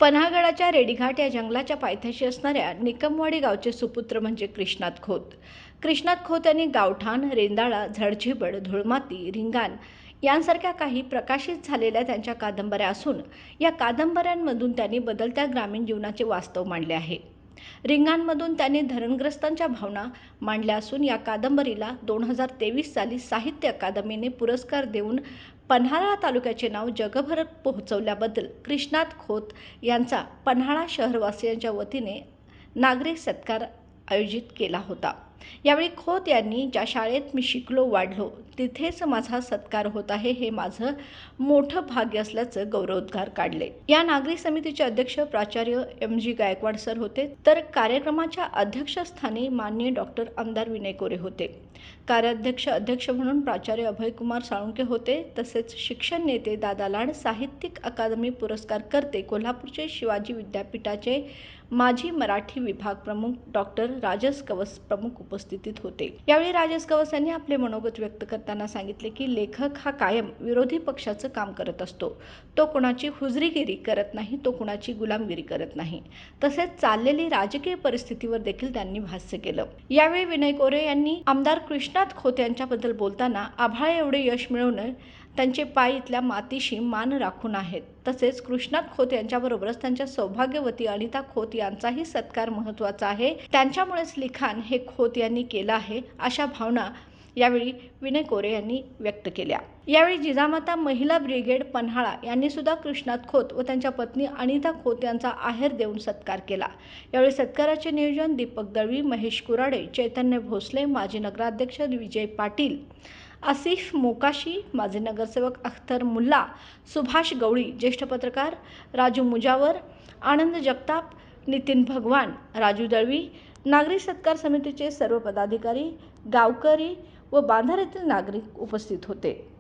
पन्हागडाच्या रेडीघाट या जंगलाच्या पायथ्याशी असणाऱ्या निकमवाडी गावचे सुपुत्र म्हणजे कृष्णात खोत. कृष्णात खोत यांनी गावठाण, रेंदाळा, झडझिबड, धुळमाती, रिंगाण यांसारख्या काही प्रकाशित झालेल्या त्यांच्या कादंबऱ्या असून या कादंबऱ्यांमधून त्यांनी बदलत्या ग्रामीण जीवनाचे वास्तव मांडले आहे. रिंगाणमधून त्यांनी धरणग्रस्तांच्या भावना मांडल्या असून या कादंबरीला 2023 साली साहित्य अकादमीने पुरस्कार देऊन पन्हाळा तालुक्याचे नाव जगभर पोहोचवल्याबद्दल कृष्णात खोत यांचा पन्हाळा शहरवासियांच्या वतीने नागरी सत्कार आयोजित केला होता. यावेळी खोत यांनी ज्या शाळेत मी शिकलो वाढलो तिथेच माझा सत्कार होत आहे, हे माझं मोठं भाग्य असल्याचं गौरवोद्गार काढले. या नागरी समितीचे अध्यक्ष प्राचार्य MG गायकवाड सर होते, तर कार्यक्रमाच्या अध्यक्षस्थानी माननीय डॉक्टर आमदार विनय कोरे होते. अध्यक्ष म्हणून प्राचार्य अभयकुमार साळुंके होते. तसेच शिक्षण नेते दादा लाड, साहित्यिक अकादमी पुरस्कारकर्ते कोल्हापूरचे शिवाजी विद्यापीठाचे माजी मराठी विभाग प्रमुख डॉक्टर राजस कवस प्रमुख उपस्थितीत होते. यावेळी राजस कवस यांनी आपले मनोगत व्यक्त करताना सांगितले की लेखक हा कायम विरोधी पक्षाचं काम करत असतो. तो कोणाची हुजरीगिरी करत नाही, तो कोणाची गुलामगिरी करत नाही. तसेच चाललेली राजकीय परिस्थितीवर देखील त्यांनी भाष्य केलं. यावेळी विनय कोरे यांनी आमदार कृष्णात खोत यांच्याबद्दल बोलताना आभाळ एवढे यश मिळवणं त्यांचे पाय इथल्या मातीशी मान राखून आहेत. तसेच कृष्णात खोत यांच्याबरोबरच त्यांच्या सौभाग्यवती अनिता खोत यांचाही सत्कार महत्त्वाचा आहे. त्यांच्यामुळेच लिखाण हे खोत यांनी केलं आहे, अशा भावना यावेळी विनय कोरे यांनी व्यक्त केल्या. यावेळी जिजामाता महिला ब्रिगेड पन्हाळा यांनी सुद्धा कृष्णात खोत व त्यांच्या पत्नी अनिता खोत यांचा आहेर देऊन सत्कार केला. यावेळी सत्काराचे नियोजन दीपक दळवी, महेश कुराडे, चैतन्य भोसले, माजी नगराध्यक्ष विजय पाटील, आसिफ मोकाशी, माजी नगरसेवक अख्तर मुल्ला, सुभाष गवळी, ज्येष्ठ पत्रकार राजू मुजावर, आनंद जगताप, नितीन भगवान, राजू दळवी, नागरी सत्कार समितीचे सर्व पदाधिकारी, गावकरी व बांधार येथील नागरिक उपस्थित होते.